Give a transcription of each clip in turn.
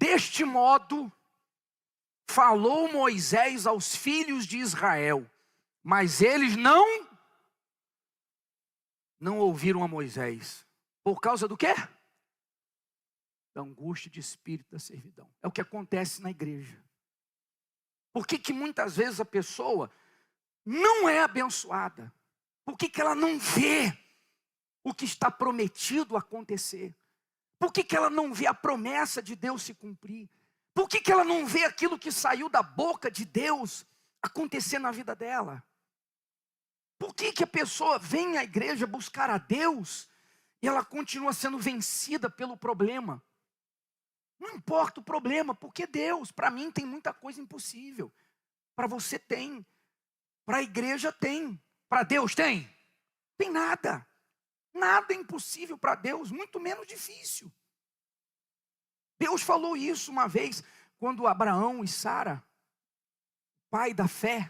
Deste modo, falou Moisés aos filhos de Israel, mas eles não ouviram a Moisés. Por causa do quê? Da angústia de espírito da servidão. É o que acontece na igreja. Por que muitas vezes a pessoa não é abençoada? Por que ela não vê o que está prometido acontecer? Por que ela não vê a promessa de Deus se cumprir? Por que ela não vê aquilo que saiu da boca de Deus acontecer na vida dela? Por que a pessoa vem à igreja buscar a Deus e ela continua sendo vencida pelo problema? Não importa o problema, porque Deus, para mim tem muita coisa impossível. Para você tem, para a igreja tem, para Deus tem? Tem nada. Nada é impossível para Deus, muito menos difícil. Deus falou isso uma vez, quando Abraão e Sara, pai da fé,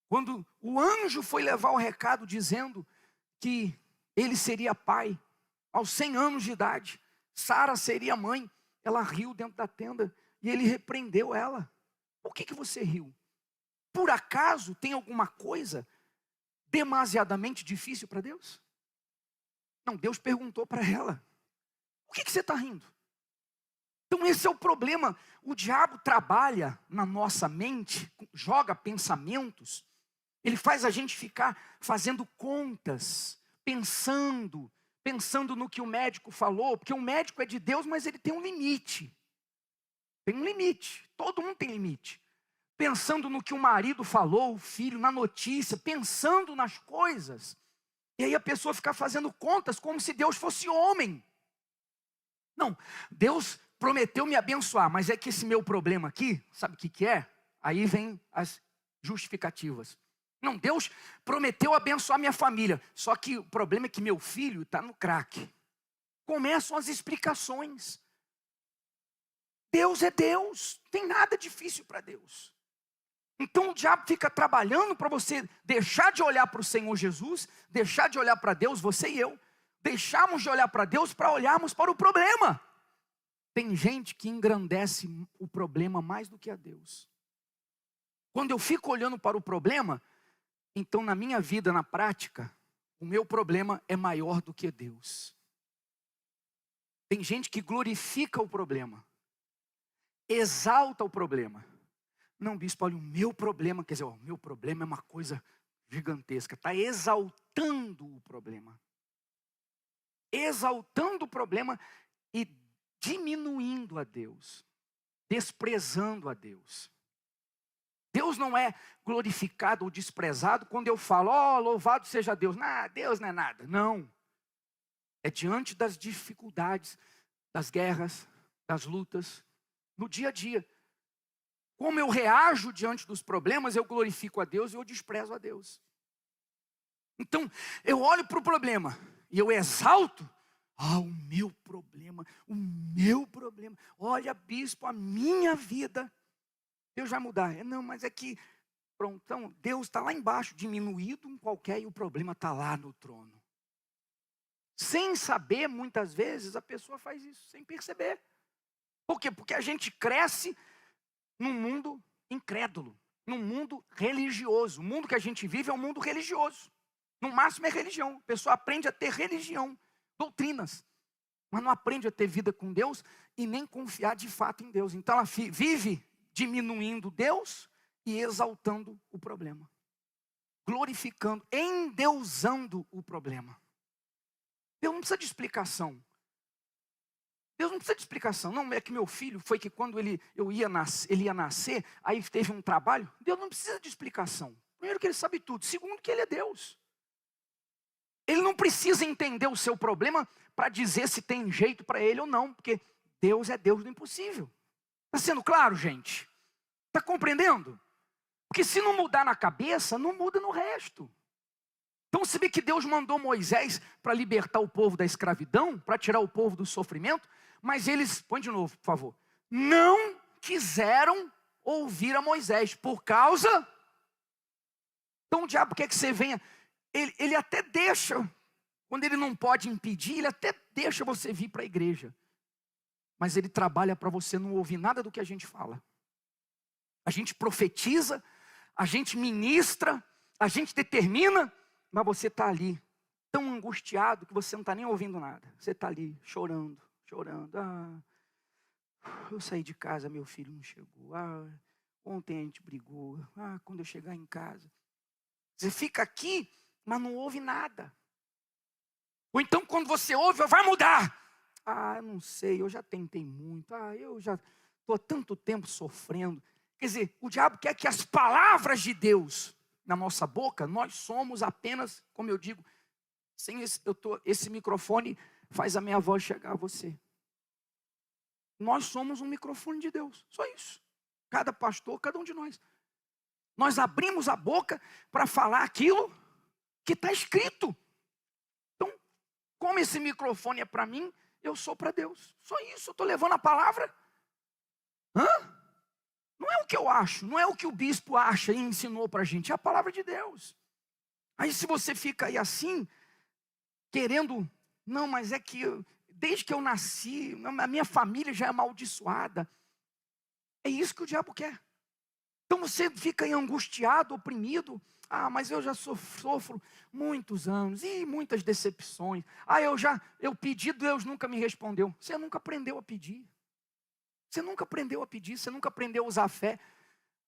quando o anjo foi levar o recado dizendo que ele seria pai, aos 100 anos de idade, Sara seria mãe, ela riu dentro da tenda e ele repreendeu ela. Por que você riu? Por acaso tem alguma coisa demasiadamente difícil para Deus? Não, Deus perguntou para ela, por que você está rindo? Então esse é o problema, o diabo trabalha na nossa mente, joga pensamentos, ele faz a gente ficar fazendo contas, pensando no que o médico falou, porque o médico é de Deus, mas ele tem um limite. Tem um limite, todo mundo tem limite. Pensando no que o marido falou, o filho, na notícia, pensando nas coisas. E aí a pessoa fica fazendo contas como se Deus fosse homem. Não, Deus prometeu me abençoar, mas é que esse meu problema aqui, sabe o que é? Aí vem as justificativas. Não, Deus prometeu abençoar minha família, só que o problema é que meu filho está no crack. Começam as explicações. Deus é Deus, não tem nada difícil para Deus. Então o diabo fica trabalhando para você deixar de olhar para o Senhor Jesus, deixar de olhar para Deus, você e eu, deixarmos de olhar para Deus para olharmos para o problema. Tem gente que engrandece o problema mais do que a Deus. Quando eu fico olhando para o problema, então na minha vida, na prática, o meu problema é maior do que Deus. Tem gente que glorifica o problema, exalta o problema. Não, bispo, olha, o meu problema, quer dizer, o meu problema é uma coisa gigantesca. Está exaltando o problema. Exaltando o problema e diminuindo a Deus. Desprezando a Deus. Deus não é glorificado ou desprezado quando eu falo, louvado seja Deus. Não, Deus não é nada. Não. É diante das dificuldades, das guerras, das lutas, no dia a dia. Como eu reajo diante dos problemas, eu glorifico a Deus e eu desprezo a Deus. Então, eu olho para o problema e eu exalto. O meu problema. Olha, bispo, a minha vida. Deus vai mudar. Não, mas é que, pronto, então, Deus está lá embaixo, diminuído em qualquer, e o problema está lá no trono. Sem saber, muitas vezes, a pessoa faz isso, sem perceber. Por quê? Porque a gente cresce num mundo incrédulo, num mundo religioso. O mundo que a gente vive é um mundo religioso. No máximo é religião. A pessoa aprende a ter religião, doutrinas, mas não aprende a ter vida com Deus e nem confiar de fato em Deus. Então ela vive diminuindo Deus e exaltando o problema, glorificando, endeusando o problema. Deus não precisa de explicação. Deus não precisa de explicação. Não, é que meu filho foi que quando ele ia nascer, aí teve um trabalho. Deus não precisa de explicação. Primeiro que ele sabe tudo. Segundo que ele é Deus. Ele não precisa entender o seu problema para dizer se tem jeito para ele ou não. Porque Deus é Deus do impossível. Está sendo claro, gente? Está compreendendo? Porque se não mudar na cabeça, não muda no resto. Então se vê que Deus mandou Moisés para libertar o povo da escravidão, para tirar o povo do sofrimento, mas eles, põe de novo, por favor, não quiseram ouvir a Moisés, por causa... Então o diabo quer que você venha, ele até deixa, quando ele não pode impedir, ele até deixa você vir para a igreja. mas ele trabalha para você não ouvir nada do que a gente fala. A gente profetiza, a gente ministra, a gente determina, mas você está ali, tão angustiado que você não está nem ouvindo nada. Você está ali chorando, chorando. Eu saí de casa, meu filho não chegou. Ontem a gente brigou. Quando eu chegar em casa. Você fica aqui, mas não ouve nada. Ou então quando você ouve, vai mudar. Eu não sei, eu já tentei muito. Eu já estou há tanto tempo sofrendo. Quer dizer, o diabo quer que as palavras de Deus na nossa boca, nós somos apenas, como eu digo, sem esse microfone faz a minha voz chegar a você. Nós somos um microfone de Deus, só isso. Cada pastor, cada um de nós. Nós abrimos a boca para falar aquilo que está escrito. Então, como esse microfone é para mim, eu sou para Deus. Só isso, eu estou levando a palavra. Não é o que eu acho, não é o que o bispo acha e ensinou para a gente, é a palavra de Deus. Aí se você fica aí assim, querendo, não, mas é que desde que eu nasci, a minha família já é amaldiçoada. É isso que o diabo quer. Então você fica aí angustiado, oprimido. Mas eu já sofro muitos anos e muitas decepções. Eu pedi, Deus nunca me respondeu. Você nunca aprendeu a pedir. Você nunca aprendeu a pedir, você nunca aprendeu a usar a fé.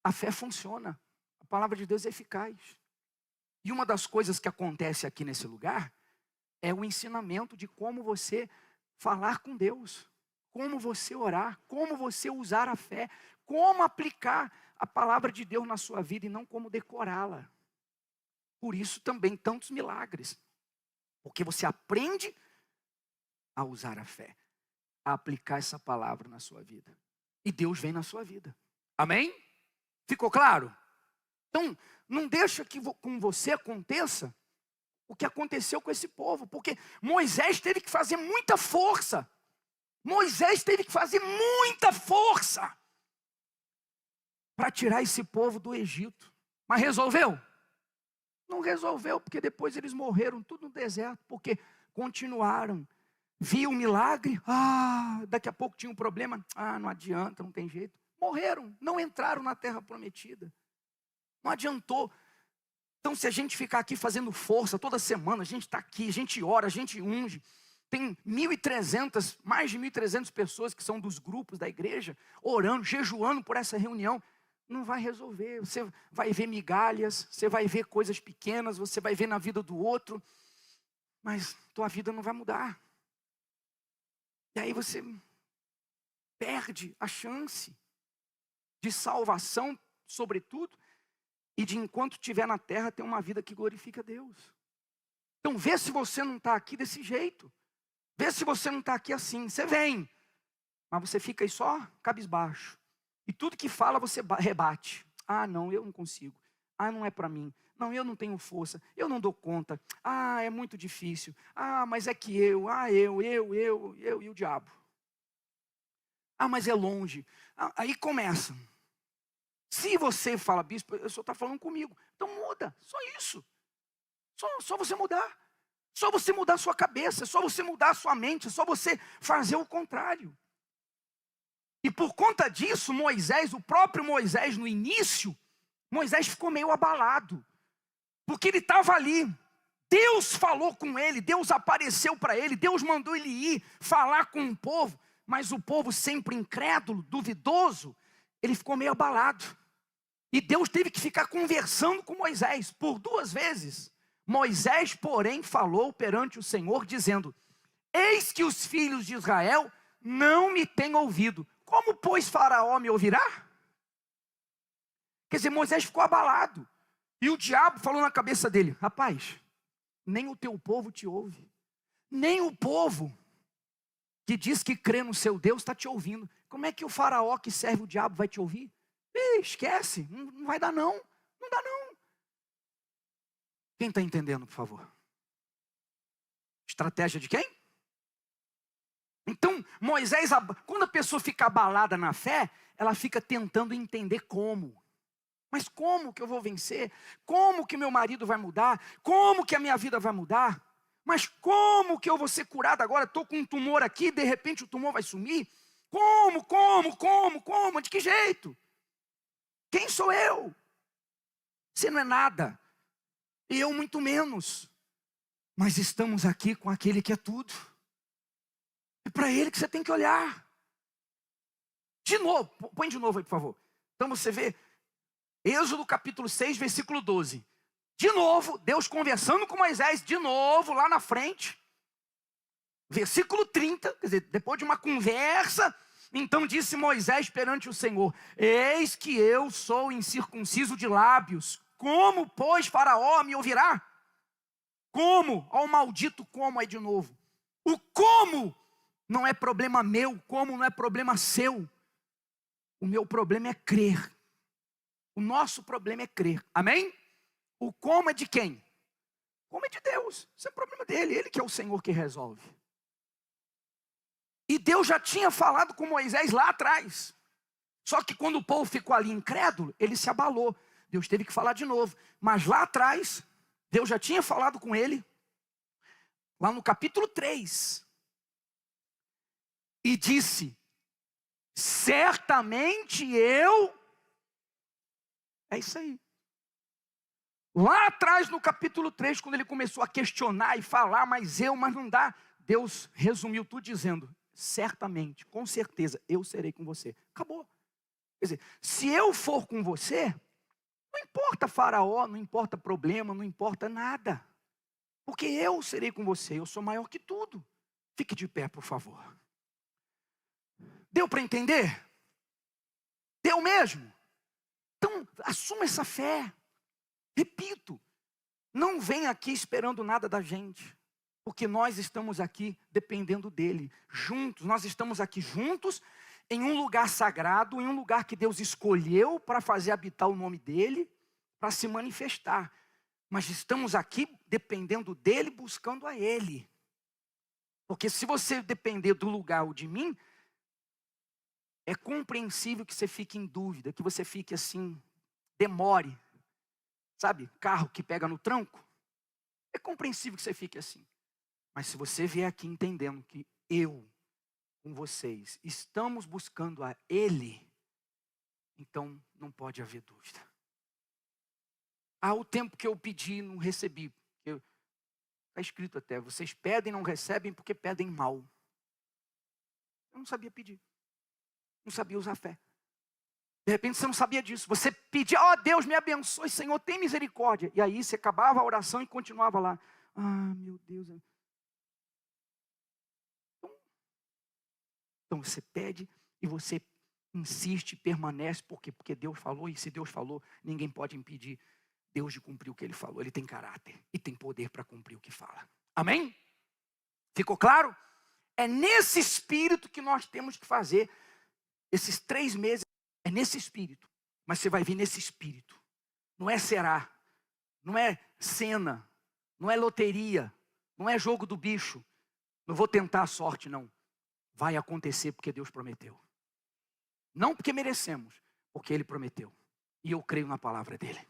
A fé funciona. A palavra de Deus é eficaz. E uma das coisas que acontece aqui nesse lugar é o ensinamento de como você falar com Deus, como você orar, como você usar a fé, como aplicar a palavra de Deus na sua vida e não como decorá-la. Por isso também tantos milagres. Porque você aprende a usar a fé, a aplicar essa palavra na sua vida. E Deus vem na sua vida. Amém? Ficou claro? Então, não deixa que com você aconteça o que aconteceu com esse povo. Porque Moisés teve que fazer muita força. Moisés teve que fazer muita força para tirar esse povo do Egito. Mas resolveu? Não resolveu, porque depois eles morreram tudo no deserto, porque continuaram. Viu o milagre, daqui a pouco tinha um problema, não adianta, não tem jeito. Morreram, não entraram na terra prometida. Não adiantou. Então se a gente ficar aqui fazendo força, toda semana a gente está aqui, a gente ora, a gente unge. Tem mais de 1.300 pessoas que são dos grupos da igreja, orando, jejuando por essa reunião. Não vai resolver, você vai ver migalhas, você vai ver coisas pequenas, você vai ver na vida do outro, mas tua vida não vai mudar. E aí você perde a chance de salvação, sobretudo, e de enquanto estiver na terra ter uma vida que glorifica a Deus. Então vê se você não está aqui desse jeito, vê se você não está aqui assim, você vem, mas você fica aí só cabisbaixo. E tudo que fala você rebate. Não, eu não consigo. Não é para mim. Não, eu não tenho força. Eu não dou conta. É muito difícil. Mas é que eu e o diabo. Mas é longe. Aí começa. Se você fala, bispo, eu só está falando comigo. Então muda. Só isso. Só você mudar. Só você mudar a sua cabeça. Só você mudar a sua mente. Só você fazer o contrário. E por conta disso, o próprio Moisés no início, Moisés ficou meio abalado. Porque ele estava ali. Deus falou com ele, Deus apareceu para ele, Deus mandou ele ir falar com o povo. Mas o povo sempre incrédulo, duvidoso, ele ficou meio abalado. E Deus teve que ficar conversando com Moisés por 2 vezes. Moisés, porém, falou perante o Senhor, dizendo: eis que os filhos de Israel não me têm ouvido. Como, pois, Faraó me ouvirá? Quer dizer, Moisés ficou abalado. E o diabo falou na cabeça dele: rapaz, nem o teu povo te ouve. Nem o povo que diz que crê no seu Deus está te ouvindo. Como é que o Faraó que serve o diabo vai te ouvir? Esquece, não vai dar não. Não dá não. Quem está entendendo, por favor? Estratégia de quem? Então, Moisés, quando a pessoa fica abalada na fé, ela fica tentando entender como. Mas como que eu vou vencer? Como que meu marido vai mudar? Como que a minha vida vai mudar? Mas como que eu vou ser curado agora? Estou com um tumor aqui, de repente o tumor vai sumir? Como? De que jeito? Quem sou eu? Você não é nada. E eu muito menos. Mas estamos aqui com aquele que é tudo. É para ele que você tem que olhar. De novo, põe de novo aí, por favor. Então você vê, Êxodo capítulo 6, versículo 12. De novo, Deus conversando com Moisés, de novo, lá na frente. Versículo 30, quer dizer, depois de uma conversa, então disse Moisés perante o Senhor: eis que eu sou incircunciso de lábios. Como, pois, Faraó me ouvirá? Como? Ó, o maldito como aí de novo. O como não é problema meu, como não é problema seu. O meu problema é crer. O nosso problema é crer. Amém? O como é de quem? Como é de Deus. Isso é problema dele. Ele que é o Senhor que resolve. E Deus já tinha falado com Moisés lá atrás. Só que quando o povo ficou ali incrédulo, ele se abalou. Deus teve que falar de novo. Mas lá atrás, Deus já tinha falado com ele. Lá no capítulo 3. E disse: certamente eu... É isso aí. Lá atrás no capítulo 3, quando ele começou a questionar e falar, mas não dá. Deus resumiu tudo dizendo: certamente, com certeza, eu serei com você. Acabou. Quer dizer, se eu for com você, não importa Faraó, não importa problema, não importa nada. Porque eu serei com você, eu sou maior que tudo. Fique de pé, por favor. Deu para entender? Deu mesmo? Então, assuma essa fé. Repito, não vem aqui esperando nada da gente. Porque nós estamos aqui dependendo dele. Juntos, nós estamos aqui juntos em um lugar sagrado, em um lugar que Deus escolheu para fazer habitar o nome dele, para se manifestar. Mas estamos aqui dependendo dele, buscando a ele. Porque se você depender do lugar ou de mim, é compreensível que você fique em dúvida, que você fique assim, demore. Sabe, carro que pega no tranco? É compreensível que você fique assim. Mas se você vier aqui entendendo que eu, com vocês, estamos buscando a ele, então não pode haver dúvida. O tempo que eu pedi, não recebi. Está escrito até, vocês pedem e não recebem porque pedem mal. Eu não sabia pedir. Não sabia usar fé. De repente você não sabia disso. Você pedia: ó Deus, me abençoe, Senhor, tem misericórdia. E aí você acabava a oração e continuava lá. Meu Deus. Então você pede e você insiste, permanece. Por quê? Porque Deus falou, e se Deus falou, ninguém pode impedir Deus de cumprir o que Ele falou. Ele tem caráter e tem poder para cumprir o que fala. Amém? Ficou claro? É nesse espírito que nós temos que fazer esses 3 meses. É nesse espírito. Mas você vai vir nesse espírito. Não é será. Não é cena. Não é loteria. Não é jogo do bicho. Não vou tentar a sorte, não. Vai acontecer porque Deus prometeu. Não porque merecemos, porque Ele prometeu. E eu creio na palavra dEle.